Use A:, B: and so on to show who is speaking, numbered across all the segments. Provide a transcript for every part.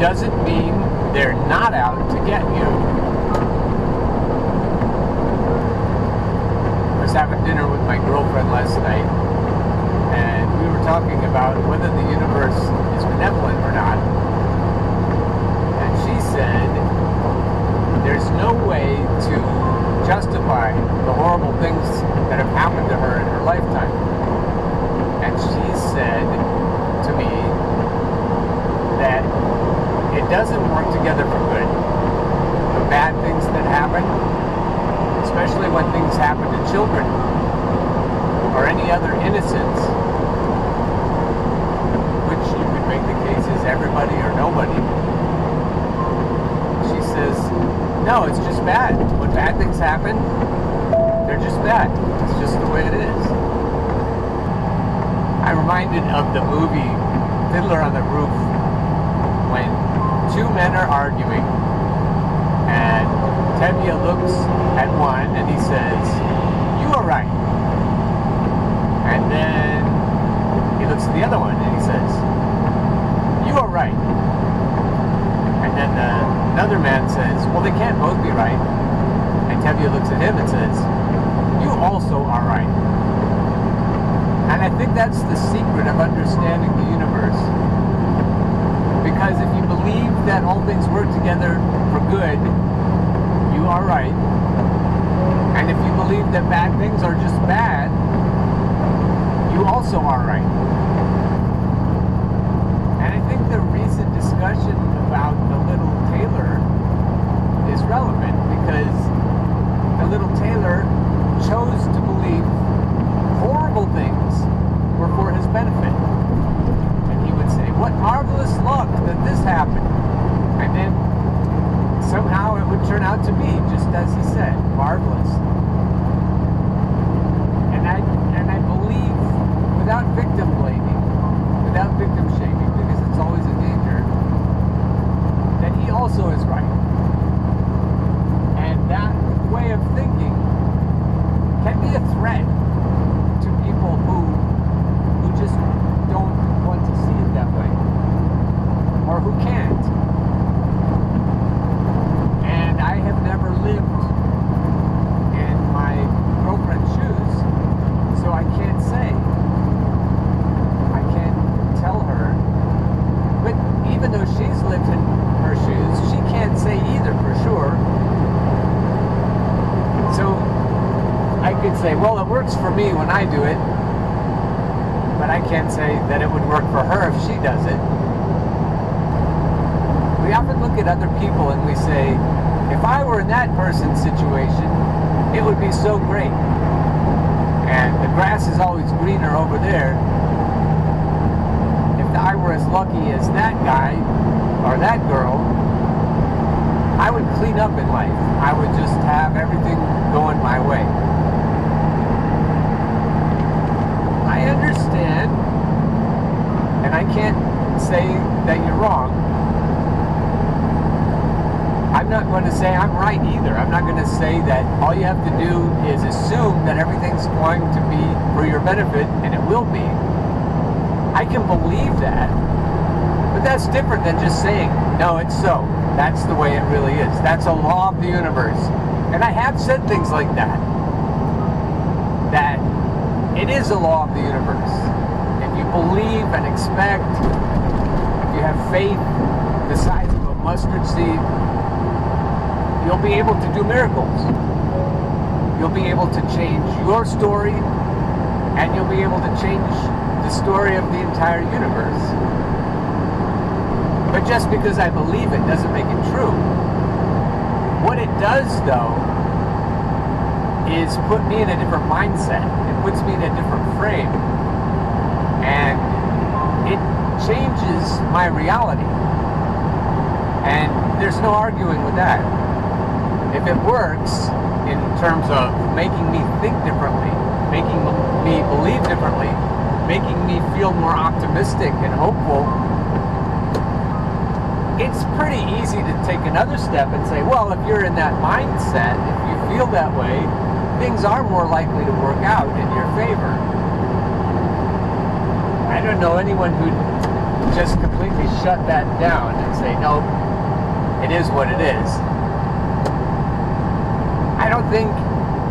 A: doesn't mean they're not out to get you. I was having dinner with my girlfriend last night, and we were talking about whether the universe is benevolent or not. And she said there's no way to justify the horrible things that have happened to her in her lifetime. And she said to me that it doesn't work together for good. The bad things that happen, especially when things happen to children or any other innocents, which you could make the case is everybody or nobody. She says, no, it's just bad. When bad things happen, they're just bad. It's just the way it is. I'm reminded of the movie Fiddler on the Roof, when two men are arguing, and Tevye looks at one and he says, you are right. And then he looks at the other one and he says, you are right. And then another man says, well, they can't both be right. And Tevye looks at him and says, you also are right. And I think that's the secret of understanding the universe. Because if you believe that all things work together for good, you are right. And if you believe that bad things are just bad, you also are right. And I think the recent discussion about the little tailor is relevant, because the little tailor chose to believe horrible things were for his benefit. And he would say, what marvelous luck that this happened. And then somehow it would turn out to be just as he said, marvelous. And I believe, without victim blaming, without victim shaming, because it's always a danger, that he also is right. And that way of thinking can be a threat to people who just don't want to see it that way, or who can't. And I have never lived in my girlfriend's shoes, so I can't say. I can't tell her. But even though she's lived in her shoes, she can't say either for sure. So I could say, well, it works for me when I do it, but I can't say that it would work for her if she does it. We often look at other people and we say, if I were in that person's situation, it would be so great. And the grass is always greener over there. If I were as lucky as that guy or that girl, I would clean up in life. I would just have everything going my way. I understand, and I can't say that you're wrong. I'm not going to say I'm right either. I'm not going to say that all you have to do is assume that everything's going to be for your benefit, and it will be. I can believe that, but that's different than just saying, no, it's so. That's the way it really is. That's a law of the universe. And I have said things like that. That it is a law of the universe. If you believe and expect, if you have faith the size of a mustard seed, you'll be able to do miracles. You'll be able to change your story, and you'll be able to change the story of the entire universe. But just because I believe it doesn't make it true. What it does, though, is put me in a different mindset. It puts me in a different frame. And it changes my reality. And there's no arguing with that. If it works in terms of making me think differently, making me believe differently, making me feel more optimistic and hopeful, it's pretty easy to take another step and say, well, if you're in that mindset, if you feel that way, things are more likely to work out in your favor. I don't know anyone who just completely shut that down and say, nope, it is what it is. I don't think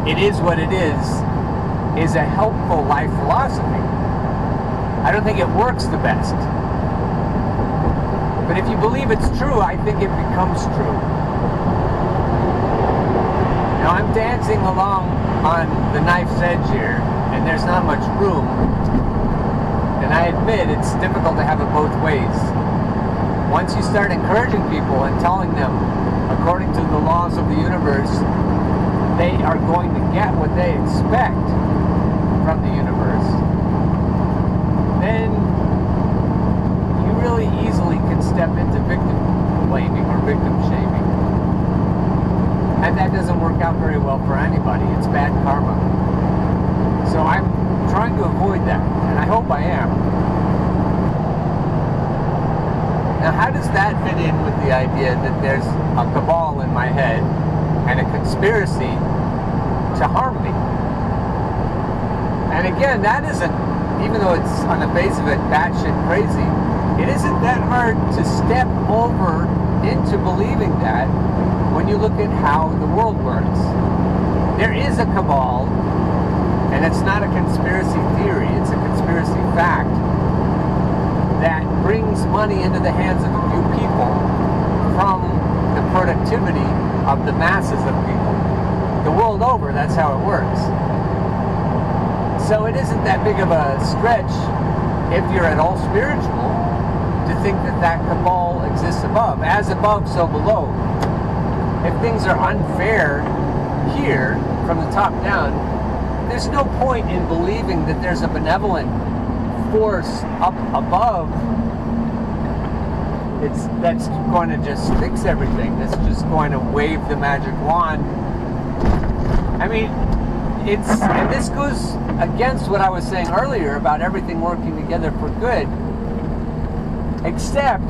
A: it is what it is a helpful life philosophy. I don't think it works the best. But if you believe it's true, I think it becomes true. Now I'm dancing along on the knife's edge here, and there's not much room. And I admit it's difficult to have it both ways. Once you start encouraging people and telling them, according to the laws of the universe, they are going to get what they expect from the universe, then you really easily can step into victim blaming or victim shaming. And that doesn't work out very well for anybody. It's bad karma. So I'm trying to avoid that, and I hope I am. Now, how does that fit in with the idea that there's a cabal in my head and a conspiracy to harm me? And again, that isn't, even though it's on the face of it batshit crazy, it isn't that hard to step over into believing that when you look at how the world works. There is a cabal, and it's not a conspiracy theory, it's a conspiracy fact, that brings money into the hands of a few people from the productivity of the masses of people. The world over, that's how it works. So it isn't that big of a stretch, if you're at all spiritual, to think that that cabal exists above. As above, so below. If things are unfair here, from the top down, there's no point in believing that there's a benevolent force up above that's going to just fix everything, that's just going to wave the magic wand. I mean, and this goes against what I was saying earlier about everything working together for good, except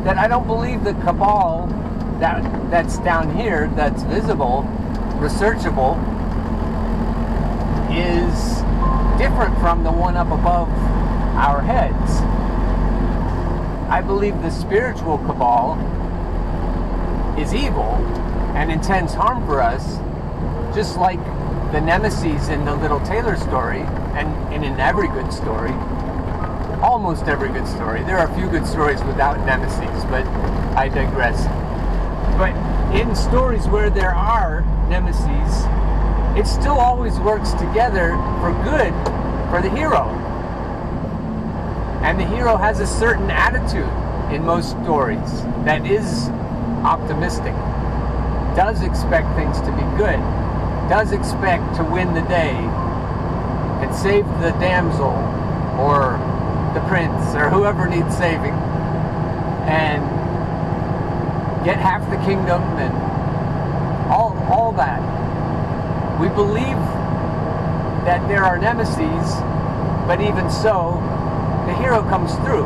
A: that I don't believe the cabal that's down here, that's visible, researchable, is different from the one up above our heads. I believe the spiritual cabal is evil and intends harm for us, just like the nemesis in the Little Taylor story, and in every good story, almost every good story. There are a few good stories without nemesis, but I digress. But in stories where there are nemesis, it still always works together for good for the hero. And the hero has a certain attitude in most stories that is optimistic, does expect things to be good, does expect to win the day and save the damsel or the prince or whoever needs saving and get half the kingdom and all that. We believe that there are nemeses, but even so, the hero comes through.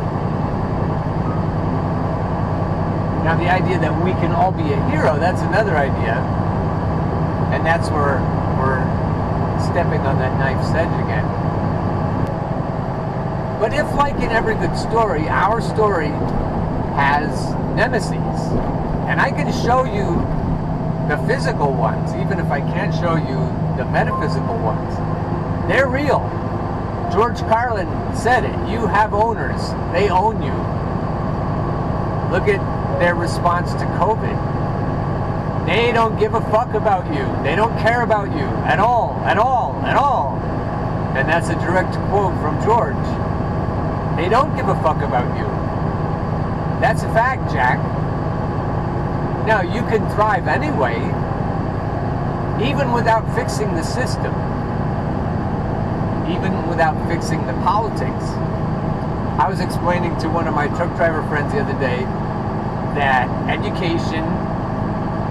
A: Now the idea that we can all be a hero, that's another idea. And that's where we're stepping on that knife's edge again. But if, like in every good story, our story has nemesis, and I can show you the physical ones, even if I can't show you the metaphysical ones, they're real. George Carlin said it. You have owners. They own you. Look at their response to COVID. They don't give a fuck about you. They don't care about you at all, at all, at all. And that's a direct quote from George. They don't give a fuck about you. That's a fact, Jack. Now, you can thrive anyway, even without fixing the system, even without fixing the politics. I was explaining to one of my truck driver friends the other day that education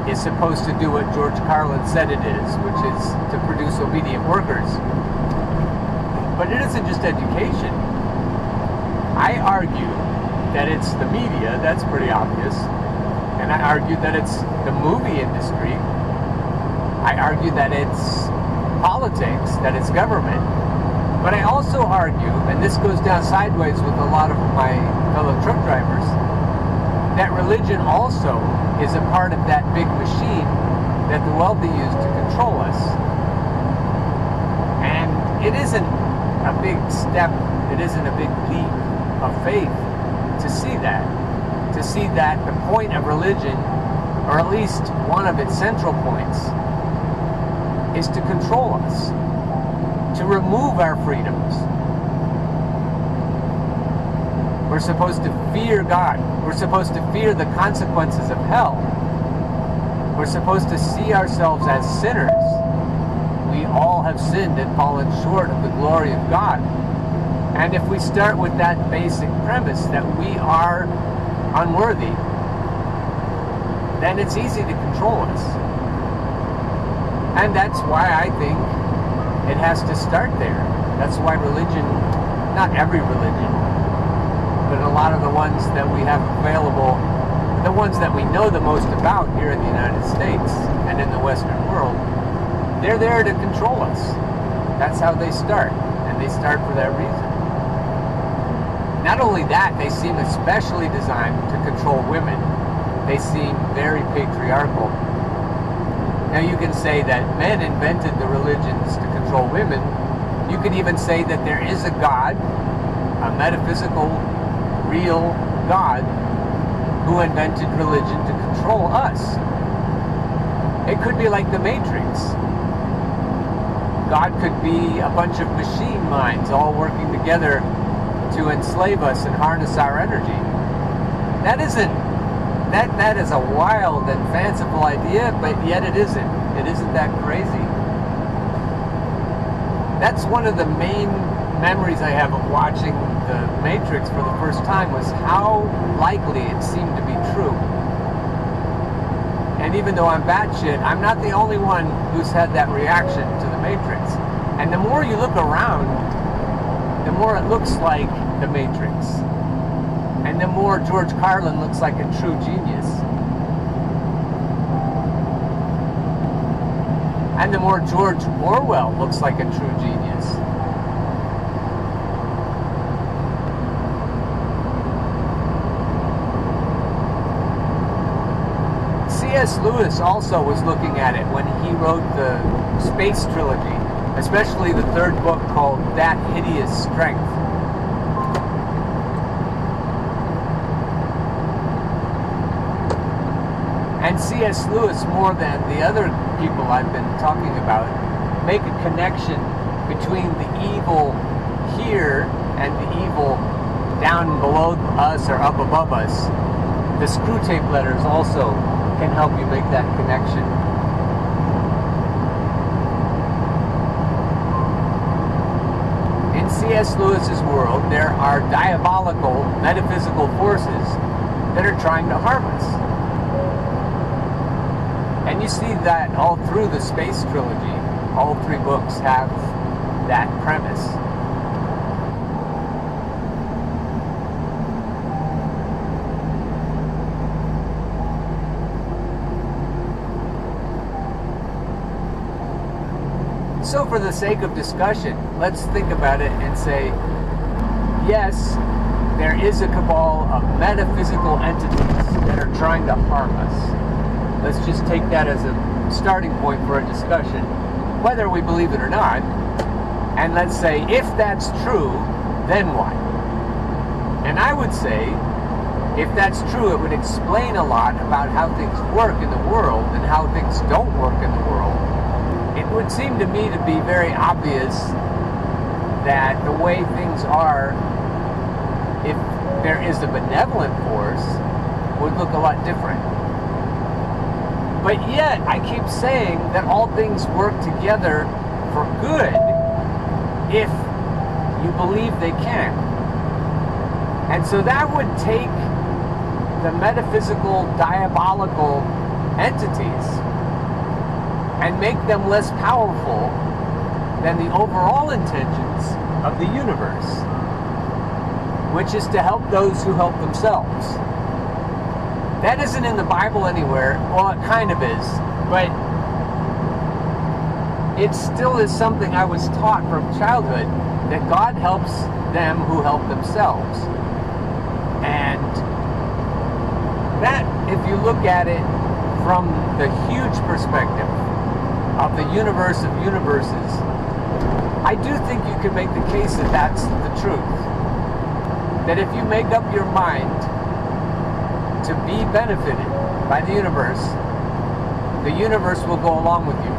A: is supposed to do what George Carlin said it is, which is to produce obedient workers. But it isn't just education. I argue that it's the media, that's pretty obvious. And I argue that it's the movie industry. I argue that it's politics, that it's government. But I also argue, and this goes down sideways with a lot of my fellow truck drivers, that religion also is a part of that big machine that the wealthy use to control us. And it isn't a big step, it isn't a big leap of faith to see that. To see that the point of religion, or at least one of its central points, is to control us, to remove our freedoms. We're supposed to fear God. We're supposed to fear the consequences of hell. We're supposed to see ourselves as sinners. We all have sinned and fallen short of the glory of God. And if we start with that basic premise that we are unworthy, then it's easy to control us. And that's why I think it has to start there. That's why religion, not every religion, but a lot of the ones that we have available, the ones that we know the most about here in the United States and in the Western world, they're there to control us. That's how they start, and they start for that reason. Not only that, they seem especially designed to control women. They seem very patriarchal. Now you can say that men invented the religions to control women. You can even say that there is a God, a metaphysical, real God, who invented religion to control us. It could be like the Matrix. God could be a bunch of machine minds all working together to enslave us and harness our energy. That is a wild and fanciful idea, but yet it isn't. It isn't that crazy. That's one of the main memories I have of watching The Matrix for the first time, was how likely it seemed to be true. And even though I'm batshit, I'm not the only one who's had that reaction to The Matrix. And the more you look around, the more it looks like The Matrix. And the more George Carlin looks like a true genius. And the more George Orwell looks like a true genius. C.S. Lewis also was looking at it when he wrote the Space Trilogy, especially the third book called That Hideous Strength. And C.S. Lewis, more than the other people I've been talking about, make a connection between the evil here and the evil down below us or up above us. The screw tape letters also can help you make that connection. In C.S. Lewis's world, there are diabolical metaphysical forces that are trying to harm us. And you see that all through the Space Trilogy. All three books have that premise. So for the sake of discussion, let's think about it and say, yes, there is a cabal of metaphysical entities that are trying to harm us. Let's just take that as a starting point for a discussion, whether we believe it or not. And let's say, if that's true, then what? And I would say, if that's true, it would explain a lot about how things work in the world and how things don't work in the world. It would seem to me to be very obvious that the way things are, if there is a benevolent force, would look a lot different. But yet, I keep saying that all things work together for good if you believe they can. And so that would take the metaphysical, diabolical entities and make them less powerful than the overall intentions of the universe, which is to help those who help themselves. That isn't in the Bible anywhere. Well, it kind of is. But it still is something I was taught from childhood, that God helps them who help themselves. And that, if you look at it from the huge perspective of the universe of universes, I do think you can make the case that that's the truth. That if you make up your mind to be benefited by the universe will go along with you.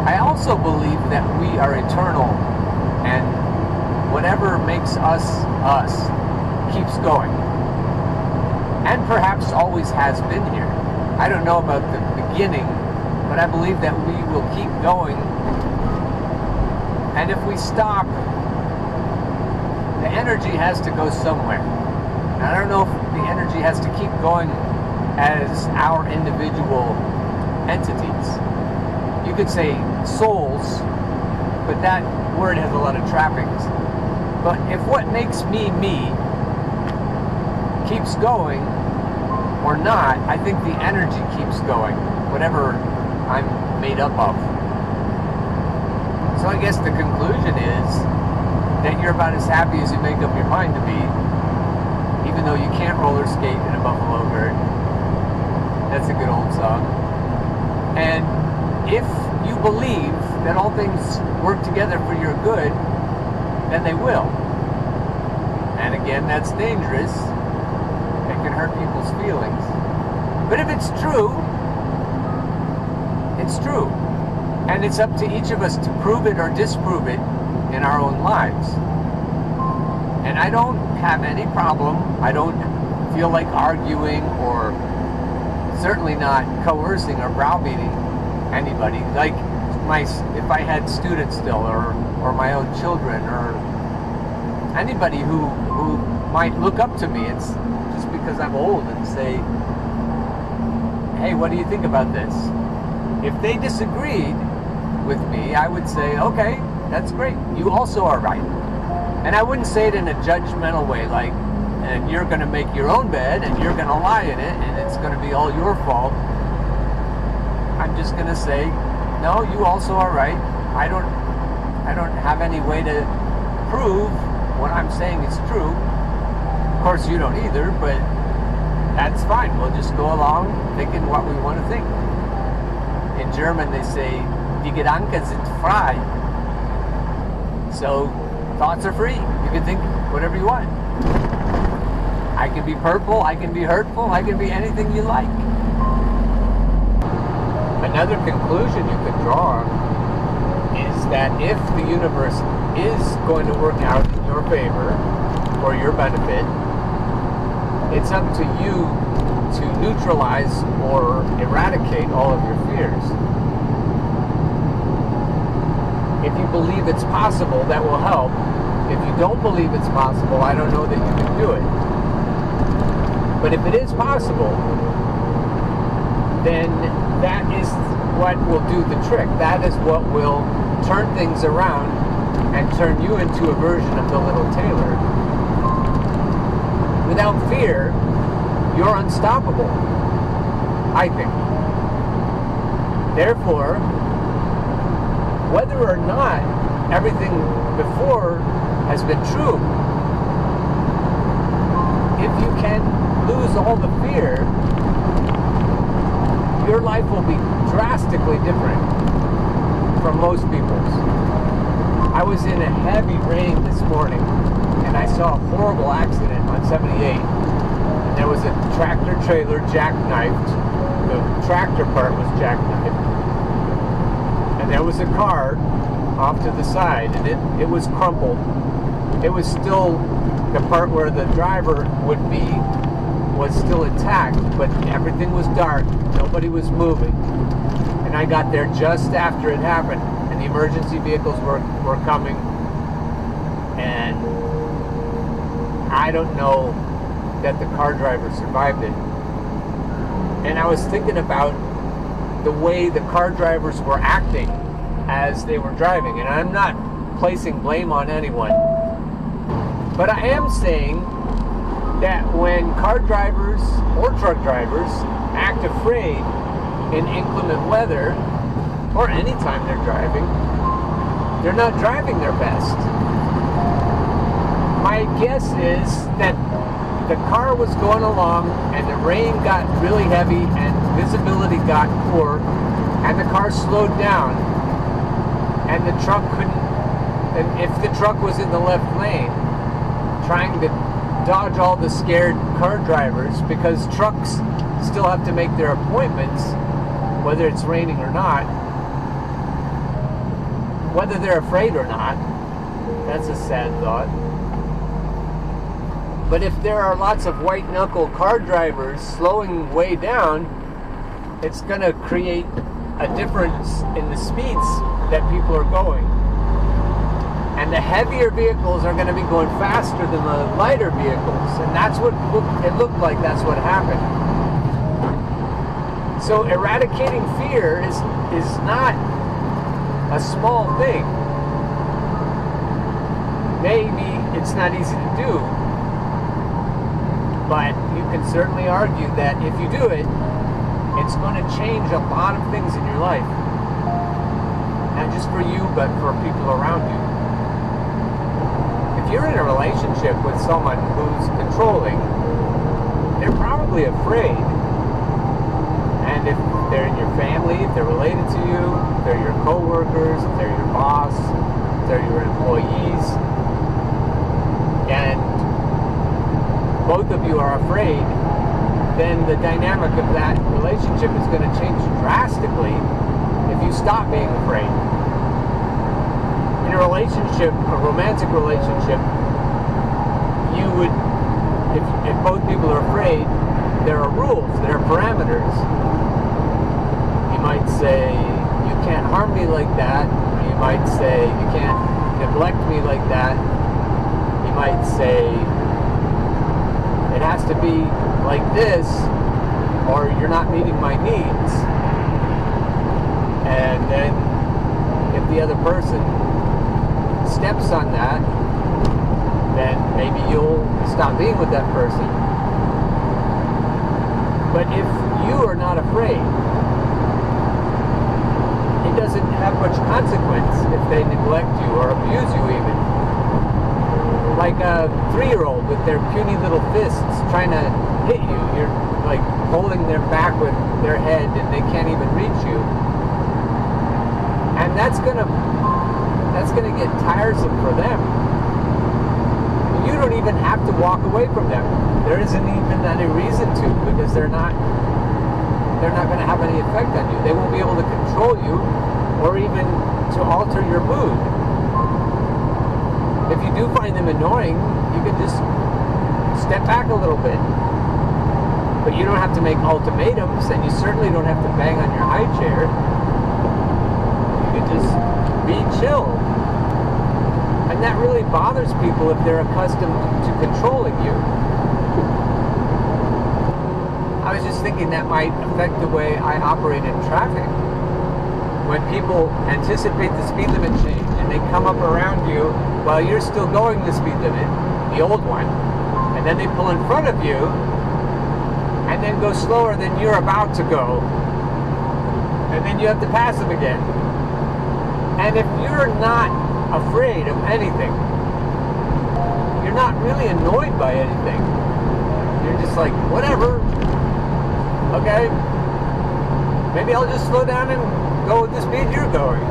A: I also believe that we are eternal, and whatever makes us us keeps going. And perhaps always has been here. I don't know about the beginning, but I believe that we will keep going. And if we stop, the energy has to go somewhere. And I don't know if the energy has to keep going as our individual entities. You could say souls, but that word has a lot of trappings. But if what makes me keeps going or not, I think the energy keeps going, whatever I'm made up of. So I guess the conclusion is that you're about as happy as you make up your mind to be, even though you can't roller skate in a buffalo herd. That's a good old song. And if you believe that all things work together for your good, then they will. And again, that's dangerous. It can hurt people's feelings. But if it's true, it's true. And it's up to each of us to prove it or disprove it in our own lives. And I don't have any problem. I don't feel like arguing, or certainly not coercing or browbeating anybody. Like if I had students still, or my own children, or anybody who might look up to me, it's just because I'm old, and say, hey, what do you think about this? If they disagreed with me, I would say, okay, that's great. You also are right. And I wouldn't say it in a judgmental way, like, and you're going to make your own bed, and you're going to lie in it, and it's going to be all your fault. I'm just going to say, no, you also are right. I don't have any way to prove what I'm saying is true. Of course, you don't either, but that's fine. We'll just go along thinking what we want to think. In German, they say, die Gedanken sind frei. So, thoughts are free. You can think whatever you want. I can be purple, I can be hurtful, I can be anything you like. Another conclusion you could draw is that if the universe is going to work out in your favor, for your benefit, it's up to you to neutralize or eradicate all of your fears. If you believe it's possible, that will help. If you don't believe it's possible, I don't know that you can do it. But if it is possible, then that is what will do the trick. That is what will turn things around and turn you into a version of the little Taylor. Without fear, you're unstoppable, I think. Therefore, whether or not everything before has been true, if you can lose all the fear, your life will be drastically different from most people's. I was in a heavy rain this morning, and I saw a horrible accident on 78. And there was a tractor trailer jackknifed. The tractor part was jackknifed. And there was a car off to the side, and it was crumpled. It was still, the part where the driver would be was still intact, but everything was dark. Nobody was moving. And I got there just after it happened, and the emergency vehicles were coming. And I don't know that the car driver survived it. And I was thinking about the way the car drivers were acting as they were driving. And I'm not placing blame on anyone. But I am saying that when car drivers or truck drivers act afraid in inclement weather, or anytime they're driving, they're not driving their best. My guess is that the car was going along and the rain got really heavy and visibility got poor and the car slowed down and the truck couldn't, and if the truck was in the left lane trying to dodge all the scared car drivers, because trucks still have to make their appointments whether it's raining or not, whether they're afraid or not. That's a sad thought. But if there are lots of white-knuckle car drivers slowing way down, it's going to create a difference in the speeds that people are going. And the heavier vehicles are going to be going faster than the lighter vehicles. And that's what it looked like. That's what happened. So eradicating fear is not a small thing. Maybe it's not easy to do, but you can certainly argue that if you do it, it's going to change a lot of things in your life. Not just for you, but for people around you. If you're in a relationship with someone who's controlling, they're probably afraid. And if they're in your family, if they're related to you, if they're your co-workers, if they're your boss, if they're your employees, and both of you are afraid, then the dynamic of that relationship is going to change drastically if you stop being afraid. In a relationship, a romantic relationship, you would, if both people are afraid, there are rules, there are parameters. You might say, you can't harm me like that. Or you might say, you can't neglect me like that. You might say, it has to be like this, or you're not meeting my needs. And then if the other person steps on that, then maybe you'll stop being with that person. But if you are not afraid, it doesn't have much consequence if they neglect you or abuse you even. Like a 3-year-old with their puny little fists trying to hit you. You're like holding their back with their head and they can't even reach you. And that's gonna get tiresome for them. You don't even have to walk away from them. There isn't even any reason to, because they're not going to have any effect on you. They won't be able to control you or even to alter your mood. If you do find them annoying, you can just step back a little bit. But you don't have to make ultimatums, and you certainly don't have to bang on your high chair. You can just be chill. And that really bothers people if they're accustomed to controlling you. I was just thinking that might affect the way I operate in traffic. When people anticipate the speed limit change and they come up around you while you're still going the speed limit, the old one, and then they pull in front of you and then go slower than you're about to go, and then you have to pass them again. And if you're not afraid of anything, you're not really annoyed by anything. You're just like, whatever, okay, maybe I'll just slow down and go with the speed you're going.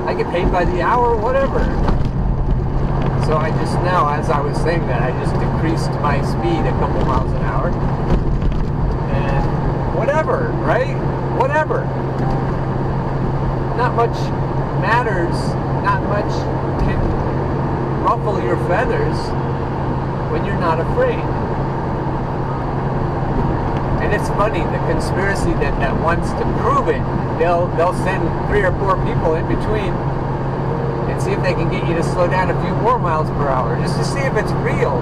A: I get paid by the hour, whatever. So I just now, as I was saying that, I just decreased my speed a couple miles an hour. And whatever, right? Whatever. Not much matters, not much can ruffle your feathers when you're not afraid. And it's funny, the conspiracy that wants to prove it, they'll send 3 or 4 people in between and see if they can get you to slow down a few more miles per hour, just to see if it's real.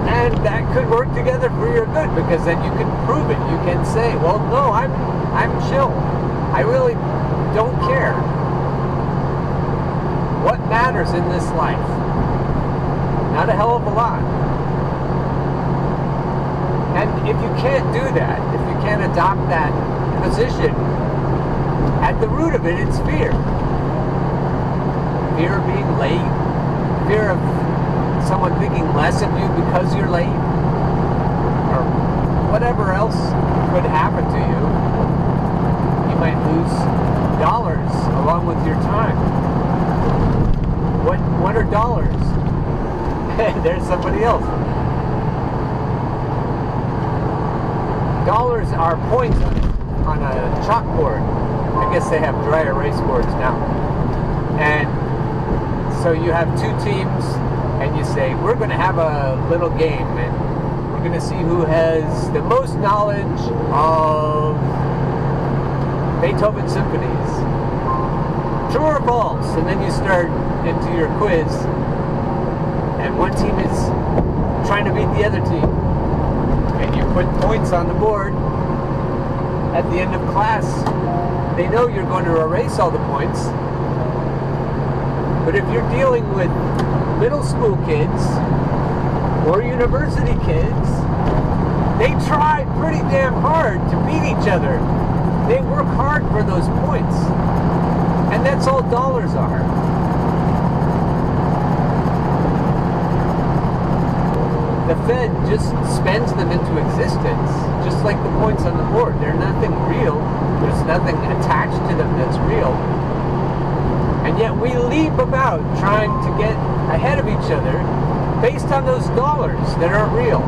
A: And that could work together for your good, because then you can prove it. You can say, well, no, I'm chill. I really don't care. What matters in this life? Not a hell of a lot. And if you can't do that, if you can't adopt that opposition, at the root of it, it's fear. Fear of being late, fear of someone thinking less of you because you're late, or whatever else could happen to you. You might lose dollars along with your time. What are dollars? There's somebody else. Dollars are points on a chalkboard. I guess they have dry erase boards now. And so you have two teams, and you say, we're going to have a little game, and we're going to see who has the most knowledge of Beethoven symphonies. True or false? And then you start into your quiz, and one team is trying to beat the other team. And you put points on the board. At the end of class, they know you're going to erase all the points. But if you're dealing with middle school kids or university kids, they try pretty damn hard to beat each other. They work hard for those points. And that's all dollars are. The Fed just spends them into existence, just like the points on the board. They're nothing real. There's nothing attached to them that's real. And yet we leap about trying to get ahead of each other based on those dollars that aren't real.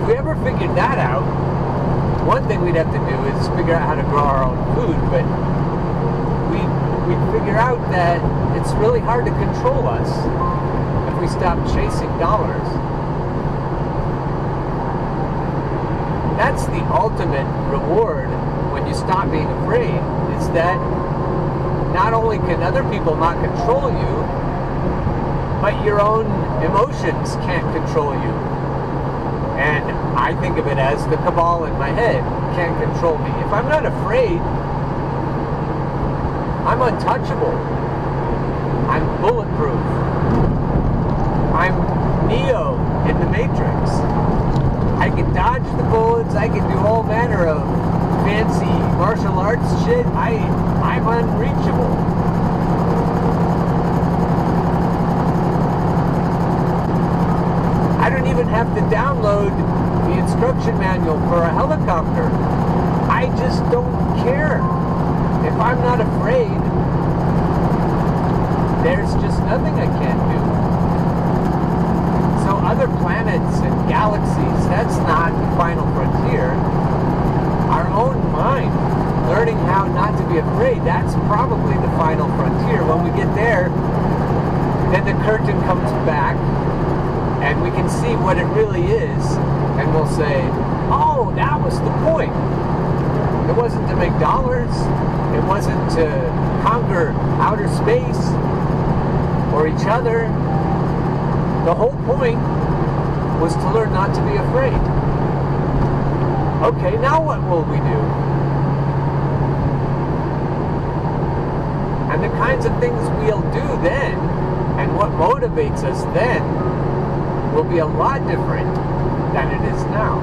A: If we ever figured that out, one thing we'd have to do is figure out how to grow our own food, but we'd figure out that it's really hard to control us if we stop chasing dollars. That's the ultimate reward when you stop being afraid, is that not only can other people not control you, but your own emotions can't control you. And I think of it as the cabal in my head can't control me. If I'm not afraid, I'm untouchable. I'm bulletproof. I'm Neo in the Matrix. I can dodge the bullets. I can do all manner of fancy martial arts shit. I'm unreachable. I don't even have to download the instruction manual for a helicopter. I just don't care. If I'm not afraid, there's just nothing I can't do. So other planets and galaxies, that's not the final frontier. Our own mind, learning how not to be afraid, that's probably the final frontier. When we get there, then the curtain comes back and we can see what it really is, and we'll say, oh, that was the point. It wasn't to make dollars. It wasn't to conquer outer space or each other. The whole point was to learn not to be afraid. Okay, now what will we do? And the kinds of things we'll do then, and what motivates us then, will be a lot different than it is now.